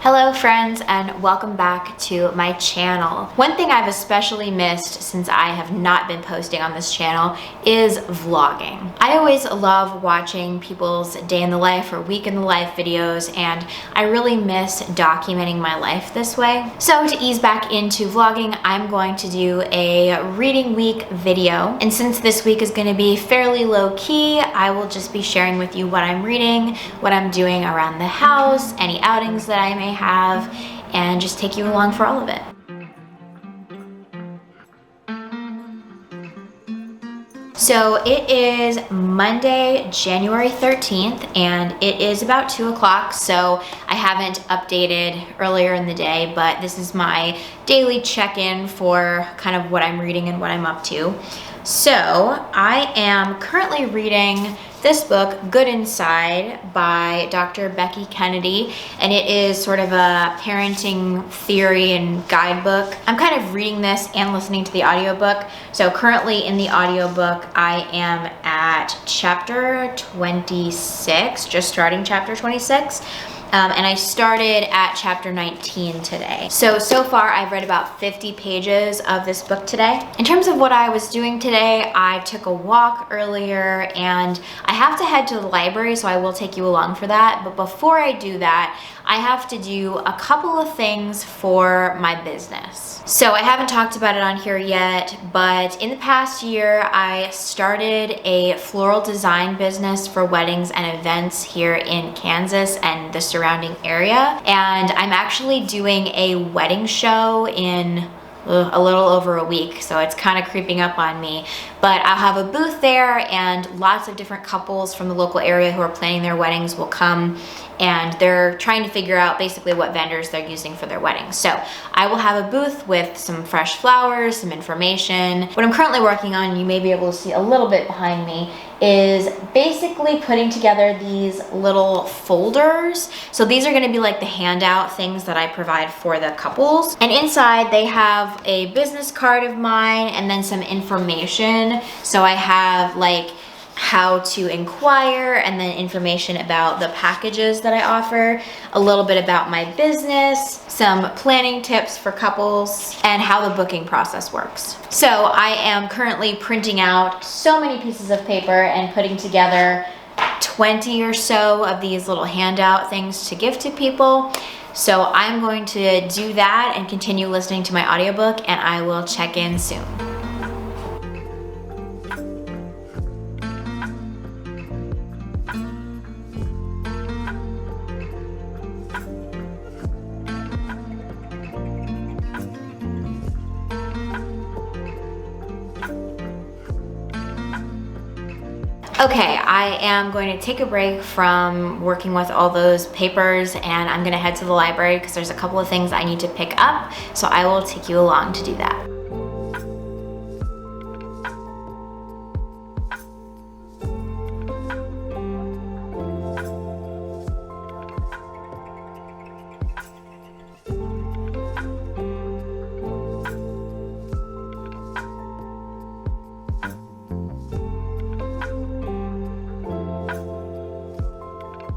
Hello friends, and welcome back to my channel. One thing I've especially missed since I have not been posting on this channel is vlogging. I always love watching people's day in the life or week in the life videos, and I really miss documenting my life this way. So to ease back into vlogging, I'm going to do a reading week video. And since this week is going to be fairly low key, I will just be sharing with you what I'm reading, what I'm doing around the house, any outings that I may have, and just take you along for all of it. So it is Monday, January 13th, and it is about 2 o'clock, so I haven't updated earlier in the day, but this is my daily check-in for kind of what I'm reading and what I'm up to. So I am currently reading this book, Good Inside, by Dr. Becky Kennedy, and it is sort of a parenting theory and guidebook. I'm kind of reading this and listening to the audiobook. So currently in the audiobook, I am at chapter 26, just starting chapter 26. And I started at chapter 19 today. So far I've read about 50 pages of this book today. In terms of what I was doing today, I took a walk earlier, and I have to head to the library, so I will take you along for that. But before I do that, I have to do a couple of things for my business. So I haven't talked about it on here yet, but in the past year, I started a floral design business for weddings and events here in Kansas and the surrounding area. And I'm actually doing a wedding show in a little over a week, so it's kind of creeping up on me. But I'll have a booth there, and lots of different couples from the local area who are planning their weddings will come, and they're trying to figure out basically what vendors they're using for their weddings. So I will have a booth with some fresh flowers, some information. What I'm currently working on, you may be able to see a little bit behind me, is basically putting together these little folders. So these are gonna be like the handout things that I provide for the couples. And inside they have a business card of mine and then some information. So I have like how to inquire, and then information about the packages that I offer, a little bit about my business, some planning tips for couples, and how the booking process works. So I am currently printing out so many pieces of paper and putting together 20 or so of these little handout things to give to people. So I'm going to do that and continue listening to my audiobook, and I will check in soon. Okay, I am going to take a break from working with all those papers, and I'm gonna head to the library because there's a couple of things I need to pick up, so I will take you along to do that.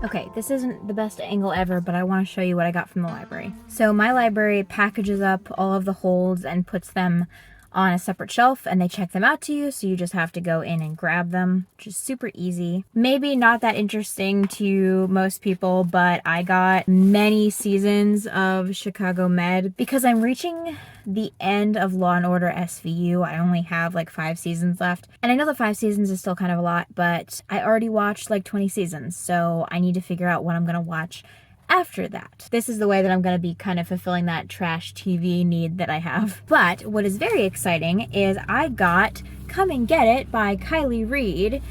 Okay, this isn't the best angle ever, but I want to show you what I got from the library. So my library packages up all of the holds and puts them on a separate shelf, and they check them out to you, so you just have to go in and grab them, which is super easy. Maybe not that interesting to most people, but I got many seasons of Chicago Med because I'm reaching the end of Law & Order SVU. I only have like 5 seasons left, and I know that 5 seasons is still kind of a lot, but I already watched like 20 seasons, so I need to figure out what I'm gonna watch after that. This is the way that I'm going to be kind of fulfilling that trash TV need that I have. But what is very exciting is I got Come and Get It by Kylie Reid.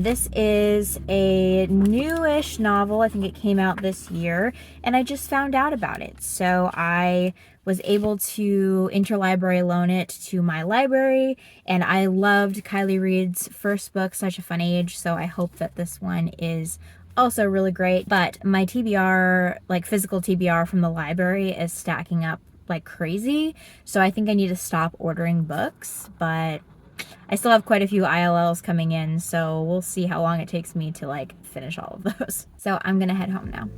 This is a newish novel. I think it came out this year, and I just found out about it. So I was able to interlibrary loan it to my library, and I loved Kylie Reid's first book, Such a Fun Age, so I hope that this one is also really great. But my TBR, like physical TBR from the library, is stacking up like crazy, so I think I need to stop ordering books, but I still have quite a few ILLs coming in, so we'll see how long it takes me to like finish all of those. So I'm gonna head home now.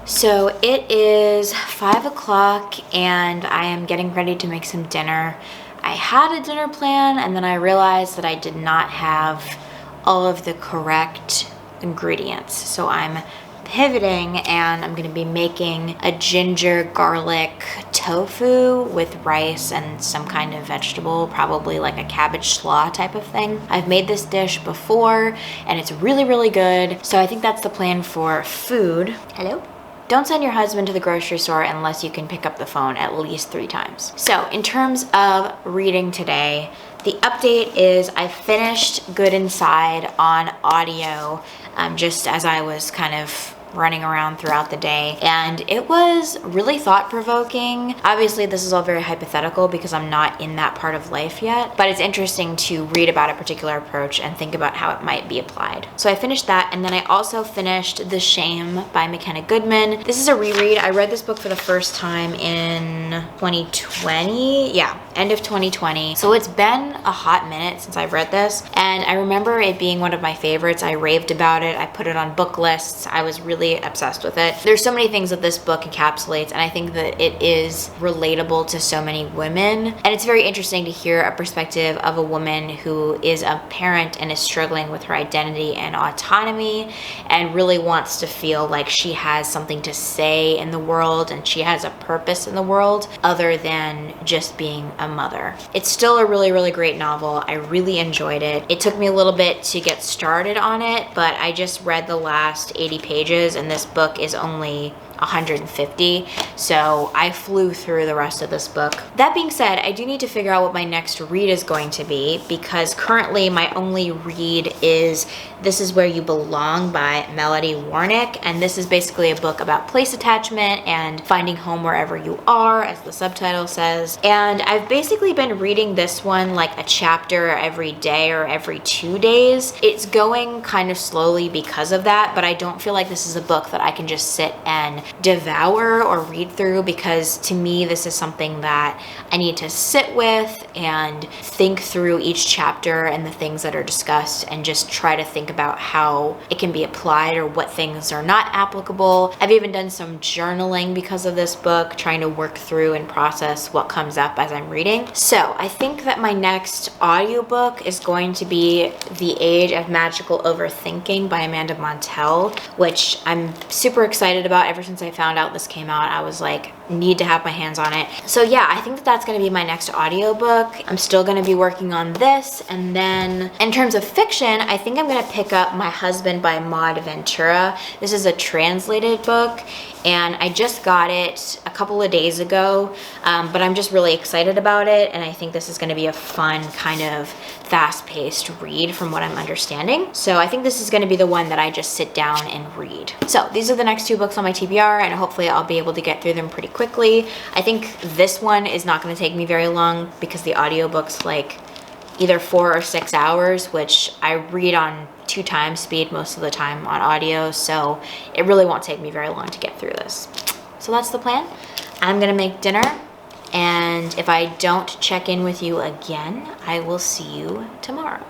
So it is 5 o'clock and I am getting ready to make some dinner. I had a dinner plan and then I realized that I did not have all of the correct ingredients. So I'm pivoting and I'm gonna be making a ginger garlic tofu with rice and some kind of vegetable, probably like a cabbage slaw type of thing. I've made this dish before and it's really, really good. So I think that's the plan for food. Hello? Don't send your husband to the grocery store unless you can pick up the phone at least 3 times. So in terms of reading today, the update is I finished Good Inside on audio just as I was kind of running around throughout the day, and it was really thought-provoking. Obviously this is all very hypothetical because I'm not in that part of life yet, but it's interesting to read about a particular approach and think about how it might be applied. So I finished that, and then I also finished The Shame by McKenna Goodman. This is a reread. I read this book for the first time in 2020. Yeah, end of 2020. So it's been a hot minute since I've read this, and I remember it being one of my favorites. I raved about it. I put it on book lists. I was really obsessed with it. There's so many things that this book encapsulates, and I think that it is relatable to so many women. And it's very interesting to hear a perspective of a woman who is a parent and is struggling with her identity and autonomy and really wants to feel like she has something to say in the world and she has a purpose in the world other than just being a mother. It's still a really, really great novel. I really enjoyed it. It took me a little bit to get started on it, but I just read the last 80 pages and this book is only 150, so I flew through the rest of this book. That being said, I do need to figure out what my next read is going to be, because currently my only read is This Is Where You Belong by Melody Warnick, and this is basically a book about place attachment and finding home wherever you are, as the subtitle says. And I've basically been reading this one like a chapter every day or every 2 days. It's going kind of slowly because of that, but I don't feel like this is a book that I can just sit and devour or read through, because to me this is something that I need to sit with and think through each chapter and the things that are discussed and just try to think about how it can be applied or what things are not applicable. I've even done some journaling because of this book, trying to work through and process what comes up as I'm reading. So I think that my next audiobook is going to be The Age of Magical Overthinking by Amanda Montell, which I'm super excited about. Ever since I found out this came out, I was like, need to have my hands on it. So yeah, I think that that's gonna be my next audiobook. I'm still gonna be working on this, and then in terms of fiction, I think I'm gonna pick up My Husband by Maud Ventura. This is a translated book, and I just got it a couple of days ago, but I'm just really excited about it, and I think this is gonna be a fun kind of fast-paced read from what I'm understanding. So I think this is gonna be the one that I just sit down and read. So these are the next 2 books on my TBR, and hopefully I'll be able to get through them pretty quickly. I think this one is not gonna take me very long because the audiobook's like either 4 or 6 hours, which I read on 2 times speed most of the time on audio, so it really won't take me very long to get through this. So that's the plan. I'm gonna make dinner, and if I don't check in with you again, I will see you tomorrow.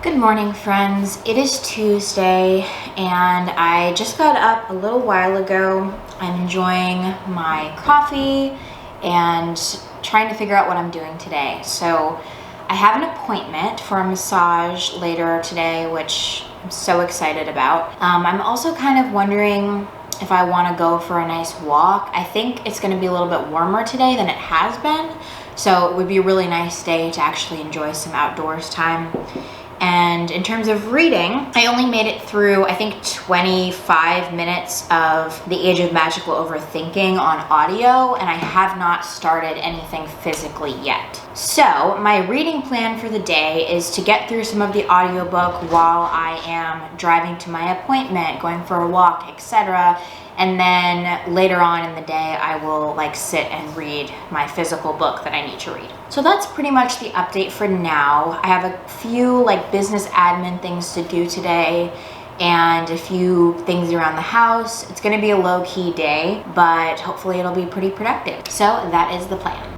Good morning, friends. It is Tuesday, and I just got up a little while ago. I'm enjoying my coffee and trying to figure out what I'm doing today. So I have an appointment for a massage later today, which I'm so excited about. I'm also kind of wondering if I want to go for a nice walk. I think it's going to be a little bit warmer today than it has been, so it would be a really nice day to actually enjoy some outdoors time. And in terms of reading, I only made it through, I think, 25 minutes of The Age of Magical Overthinking on audio, and I have not started anything physically yet. So my reading plan for the day is to get through some of the audiobook while I am driving to my appointment, going for a walk, etc. And then later on in the day, I will sit and read my physical book that I need to read. So that's pretty much the update for now. I have a few business admin things to do today and a few things around the house. It's gonna be a low-key day, but hopefully it'll be pretty productive. So that is the plan.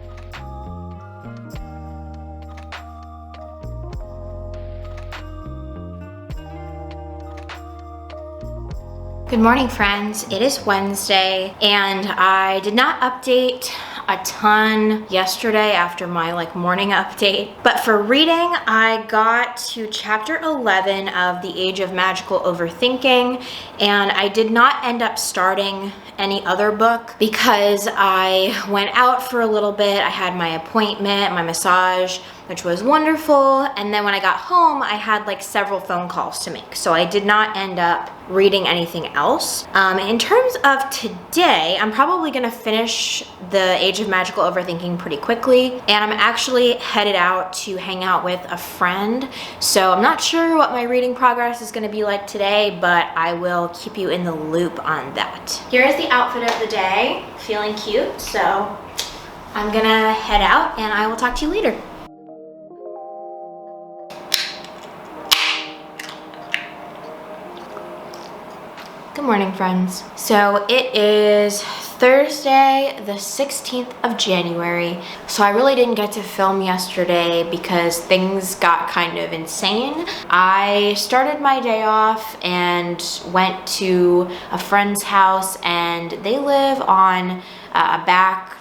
Good morning, friends. It is Wednesday, and I did not update a ton yesterday after my morning update. But for reading, I got to chapter 11 of The Age of Magical Overthinking, and I did not end up starting any other book because I went out for a little bit. I had my appointment, my massage, which was wonderful. And then when I got home, I had several phone calls to make. So I did not end up reading anything else. In terms of today, I'm probably gonna finish The Age of Magical Overthinking pretty quickly. And I'm actually headed out to hang out with a friend. So I'm not sure what my reading progress is gonna be like today, but I will keep you in the loop on that. Here is the outfit of the day. Feeling cute, so I'm gonna head out and I will talk to you later. Good morning, friends. So it is Thursday, the 16th of January. So I really didn't get to film yesterday because things got kind of insane. I started my day off and went to a friend's house, and they live on a back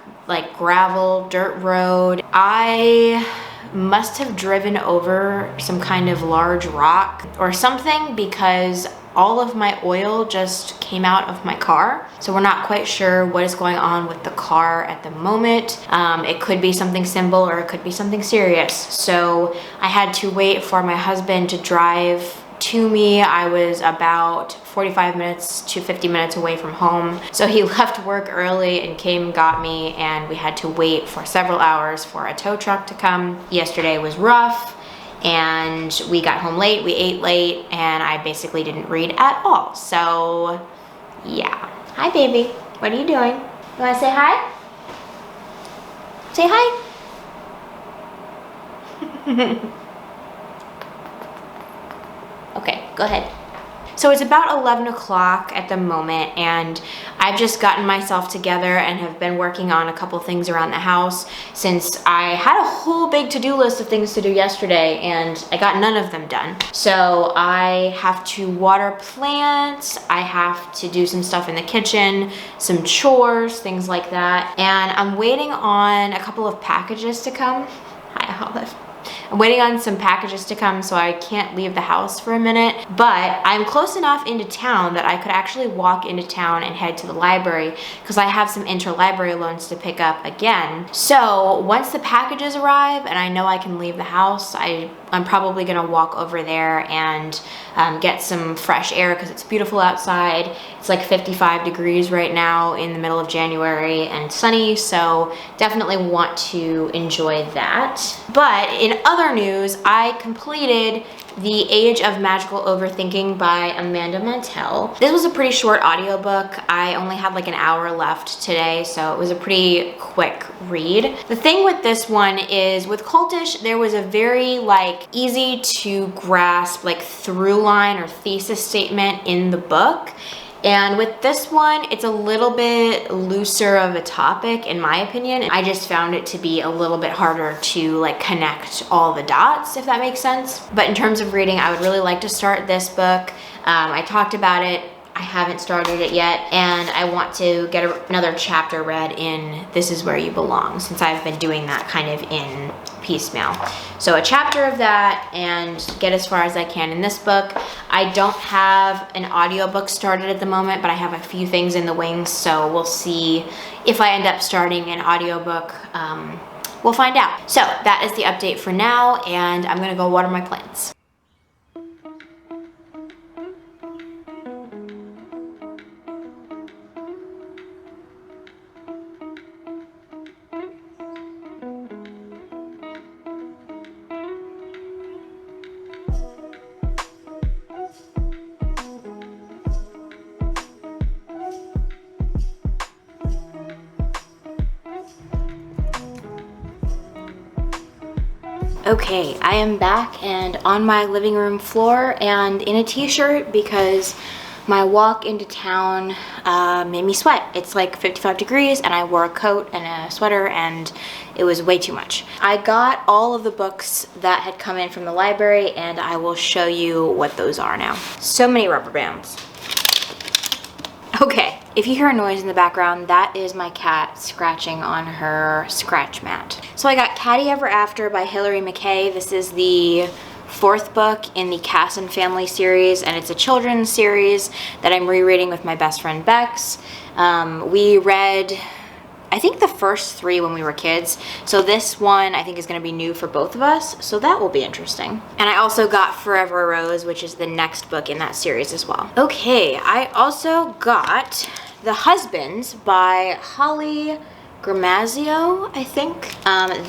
gravel dirt road. I must have driven over some kind of large rock or something because all of my oil just came out of my car. So we're not quite sure what is going on with the car at the moment. It could be something simple or it could be something serious. So I had to wait for my husband to drive to me. I was about 45 minutes to 50 minutes away from home. So he left work early and came and got me, and we had to wait for several hours for a tow truck to come. Yesterday was rough, and we got home late, we ate late, and I basically didn't read at all. So yeah. Hi, baby. What are you doing? You wanna say hi? Say hi. Okay, go ahead. So it's about 11 o'clock at the moment, and I've just gotten myself together and have been working on a couple things around the house since I had a whole big to-do list of things to do yesterday and I got none of them done. So I have to water plants, I have to do some stuff in the kitchen, some chores, things like that. And I'm waiting on a couple of packages to come. Hi, Olive. I'm waiting on some packages to come, so I can't leave the house for a minute, but I'm close enough into town that I could actually walk into town and head to the library because I have some interlibrary loans to pick up again. So once the packages arrive and I know I can leave the house, I'm probably gonna walk over there and get some fresh air because it's beautiful outside. It's 55 degrees right now in the middle of January and sunny, so definitely want to enjoy that. But in other news, I completed The Age of Magical Overthinking by Amanda Mantell. This was a pretty short audiobook. I only had an hour left today, so it was a pretty quick read. The thing with this one is with Cultish, there was a very easy to grasp through line or thesis statement in the book. And with this one, it's a little bit looser of a topic, in my opinion. I just found it to be a little bit harder to connect all the dots, if that makes sense. But in terms of reading, I would really like to start this book. I talked about it I haven't started it yet, and I want to get another chapter read in This Is Where You Belong, since I've been doing that kind of in piecemeal. So a chapter of that and get as far as I can in this book. I don't have an audiobook started at the moment, but I have a few things in the wings, so we'll see if I end up starting an audiobook. We'll find out. So that is the update for now, and I'm gonna go water my plants. Okay, I am back and on my living room floor and in a t-shirt because my walk into town made me sweat. It's like 55 degrees and I wore a coat and a sweater and it was way too much. I got all of the books that had come in from the library and I will show you what those are now. So many rubber bands. Okay, if you hear a noise in the background, that is my cat scratching on her scratch mat. So I got Caddy Ever After by Hilary McKay. This is the 4th book in the Casson family series, and it's a children's series that I'm rereading with my best friend Bex. We read, I think, the first 3 when we were kids, so this one I think is going to be new for both of us, so that will be interesting. And I also got Forever a Rose, which is the next book in that series as well. Okay, I also got The Husbands by Holly Gramazio, I think.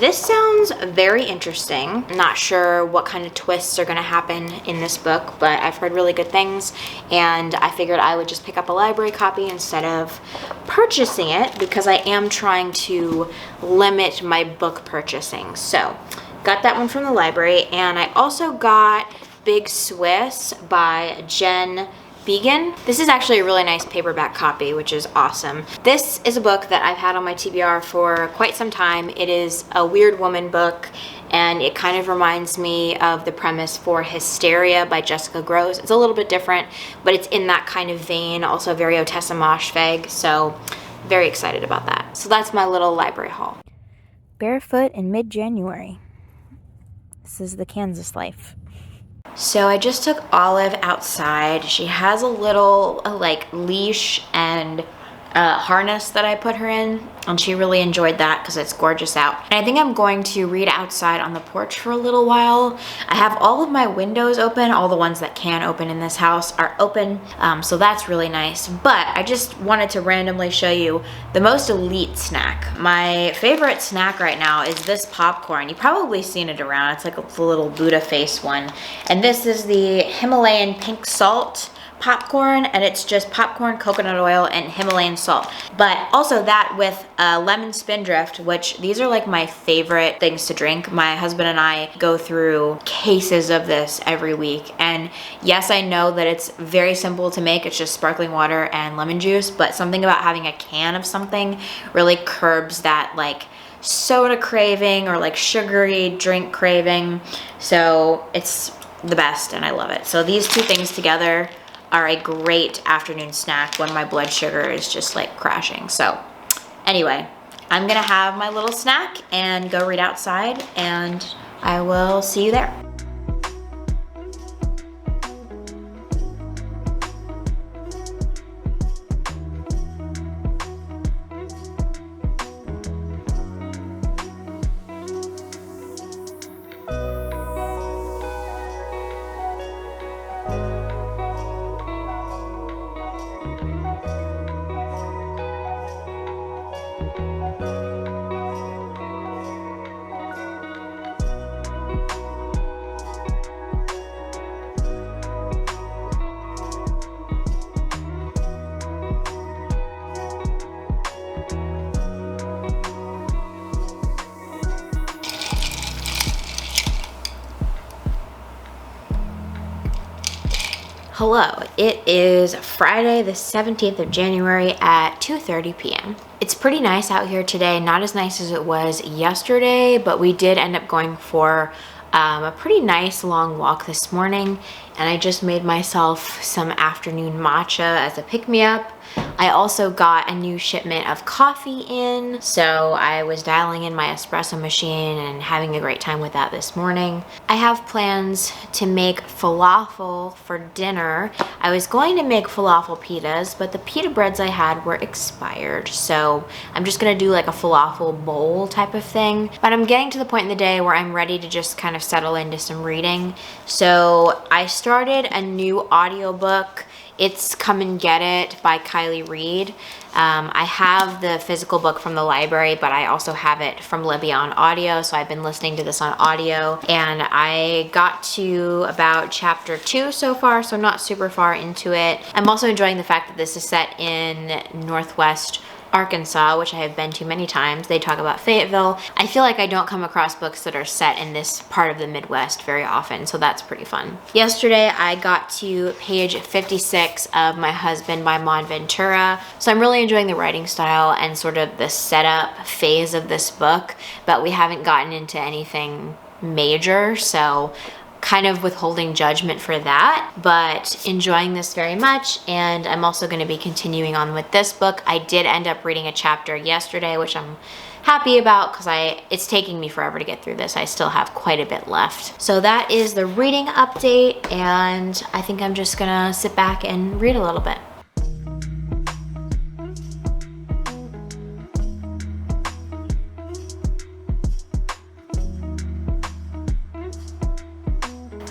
This sounds very interesting. I'm not sure what kind of twists are gonna happen in this book, but I've heard really good things, and I figured I would just pick up a library copy instead of purchasing it because I am trying to limit my book purchasing. So, got that one from the library, and I also got Big Swiss by Jen Began. This is actually a really nice paperback copy, which is awesome. This is a book that I've had on my TBR for quite some time. It is a Weird Woman book, and it kind of reminds me of the premise for Hysteria by Jessica Gross. It's a little bit different, but it's in that kind of vein, also very Otessa Moshfegh, so very excited about that. So that's my little library haul. Barefoot in mid-January. This is the Kansas life. So I just took Olive outside. She has a little like leash and harness that I put her in, and she really enjoyed that because it's gorgeous out. And I think I'm going to read outside on the porch for a little while. I have all of my windows open. All the ones that can open in this house are open, so that's really nice. But I just wanted to randomly show you the most elite snack. My favorite snack right now is this popcorn. You've probably seen it around. It's like a little Buddha face one. And this is the Himalayan pink salt popcorn, and it's just popcorn, coconut oil, and Himalayan salt. But also that with lemon spindrift, which these are like my favorite things to drink. My husband and I go through cases of this every week. And yes, I know that it's very simple to make. It's just sparkling water and lemon juice, but something about having a can of something really curbs that like soda craving or like sugary drink craving. So it's the best and I love it. So these two things together are a great afternoon snack when my blood sugar is just like crashing. So anyway, I'm gonna have my little snack and go read outside, and I will see you there. Hello, it is Friday the 17th of January at 2:30 p.m. It's pretty nice out here today, not as nice as it was yesterday, but we did end up going for a pretty nice long walk this morning, and I just made myself some afternoon matcha as a pick-me-up. I also got a new shipment of coffee in, so I was dialing in my espresso machine and having a great time with that this morning. I have plans to make falafel for dinner. I was going to make falafel pitas, but the pita breads I had were expired, so I'm just gonna do like a falafel bowl type of thing. But I'm getting to the point in the day where I'm ready to just kind of settle into some reading. So I started a new audiobook. It's Come and Get It by Kylie Reed. I have the physical book from the library, but I also have it from Libby on audio, so I've been listening to this on audio, and I got to about chapter 2 so far, so not super far into it. I'm also enjoying the fact that this is set in Northwest Arkansas, which I have been to many times. They talk about Fayetteville. I feel like I don't come across books that are set in this part of the Midwest very often, so that's pretty fun. Yesterday, I got to page 56 of My Husband by Mon Ventura, so I'm really enjoying the writing style and sort of the setup phase of this book, but we haven't gotten into anything major, so kind of withholding judgment for that, but enjoying this very much. And I'm also going to be continuing on with this book. I did end up reading a chapter yesterday, which I'm happy about because it's taking me forever to get through this. I still have quite a bit left. So that is the reading update, and I think I'm just gonna sit back and read a little bit.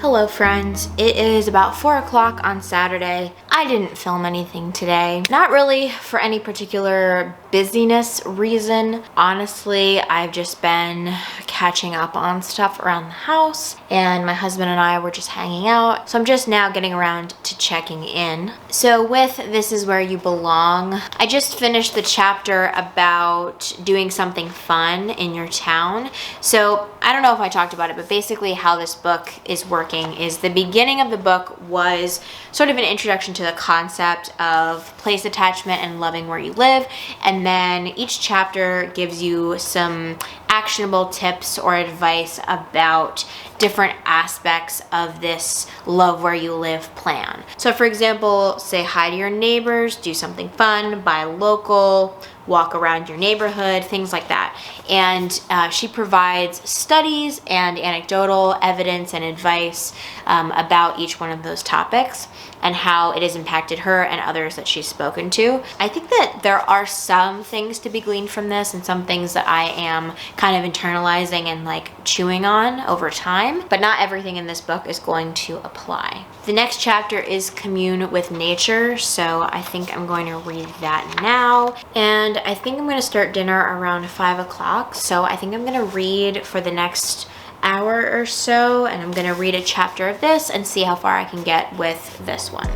Hello friends, it is about 4 o'clock on Saturday. I didn't film anything today. Not really for any particular busyness reason. Honestly, I've just been catching up on stuff around the house, and my husband and I were just hanging out. So I'm just now getting around to checking in. So with This Is Where You Belong, I just finished the chapter about doing something fun in your town. So I don't know if I talked about it, but basically how this book is working is the beginning of the book was sort of an introduction to the concept of place attachment and loving where you live, and then each chapter gives you some actionable tips or advice about different aspects of this love where you live plan. So for example, say hi to your neighbors, do something fun, buy local, walk around your neighborhood, things like that. And she provides studies and anecdotal evidence and advice about each one of those topics and how it has impacted her and others that she's spoken to. I think that there are some things to be gleaned from this and some things that I am kind of internalizing and like chewing on over time, but not everything in this book is going to apply. The next chapter is Commune with Nature, so I think I'm going to read that now. And I think I'm going to start dinner around 5 o'clock, so I think I'm going to read for the next hour or so, and I'm going to read a chapter of this and see how far I can get with this one.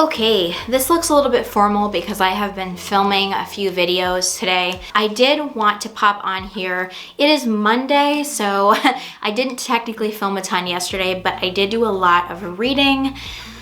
Okay, this looks a little bit formal because I have been filming a few videos today. I did want to pop on here. It is Monday, so I didn't technically film a ton yesterday, but I did do a lot of reading.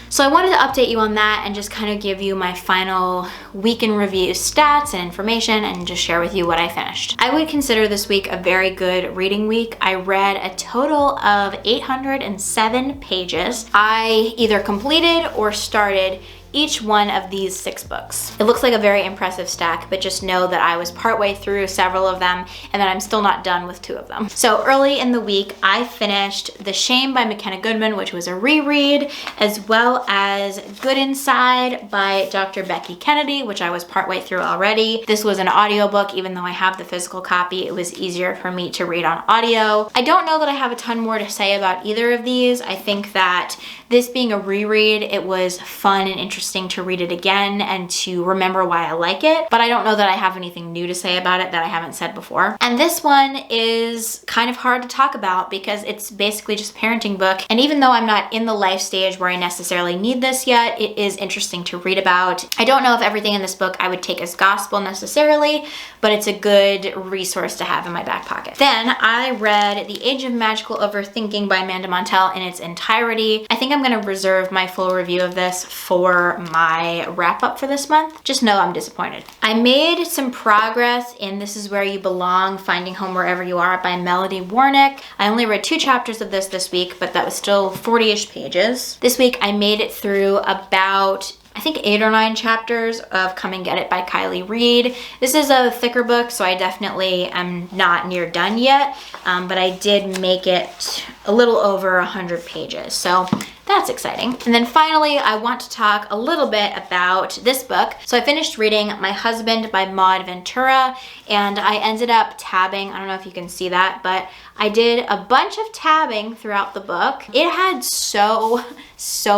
So I wanted to update you on that and just kind of give you my final week in review stats and information and just share with you what I finished. I would consider this week a very good reading week. I read a total of 807 pages. I either completed or started each one of these 6 books. It looks like a very impressive stack, but just know that I was partway through several of them and that I'm still not done with 2 of them. So early in the week, I finished The Shame by McKenna Goodman, which was a reread, as well as Good Inside by Dr. Becky Kennedy, which I was partway through already. This was an audiobook. Even though I have the physical copy, it was easier for me to read on audio. I don't know that I have a ton more to say about either of these. I think that this being a reread, it was fun and interesting to read it again and to remember why I like it, but I don't know that I have anything new to say about it that I haven't said before. And this one is kind of hard to talk about because it's basically just a parenting book, and even though I'm not in the life stage where I necessarily need this yet, it is interesting to read about. I don't know if everything in this book I would take as gospel necessarily, but it's a good resource to have in my back pocket. Then I read The Age of Magical Overthinking by Amanda Montell in its entirety. I think I'm gonna reserve my full review of this for my wrap up for this month. Just know I'm disappointed. I made some progress in This Is Where You Belong, Finding Home Wherever You Are by Melody Warnick. I only read 2 chapters of this week, but that was still 40-ish pages. This week I made it through about I think 8 or 9 chapters of Come and Get It by Kylie Reed. This is a thicker book, so I definitely am not near done yet, but I did make it a little over 100 pages, so that's exciting. And then finally, I want to talk a little bit about this book. So I finished reading My Husband by Maud Ventura, and I ended up tabbing, I don't know if you can see that, but I did a bunch of tabbing throughout the book. It had so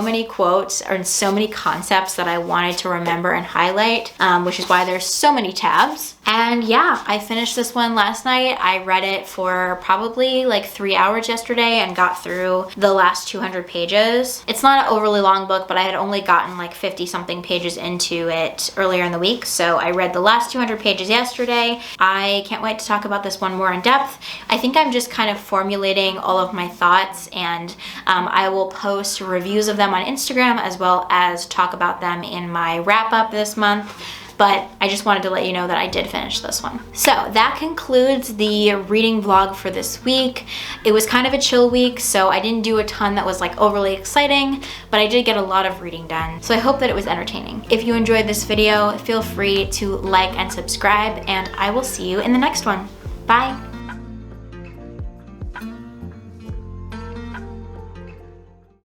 many quotes and so many concepts that I wanted to remember and highlight, which is why there's so many tabs. And yeah, I finished this one last night. I read it for probably like 3 hours yesterday and got through the last 200 pages. It's not an overly long book, but I had only gotten like 50 something pages into it earlier in the week. So I read the last 200 pages yesterday. I can't wait to talk about this one more in depth. I think I'm just kind of formulating all of my thoughts, and I will post reviews of them on Instagram as well as talk about them in my wrap up this month. But I just wanted to let you know that I did finish this one. So that concludes the reading vlog for this week. It was kind of a chill week, so I didn't do a ton that was like overly exciting, but I did get a lot of reading done. So I hope that it was entertaining. If you enjoyed this video, feel free to like and subscribe, and I will see you in the next one. Bye.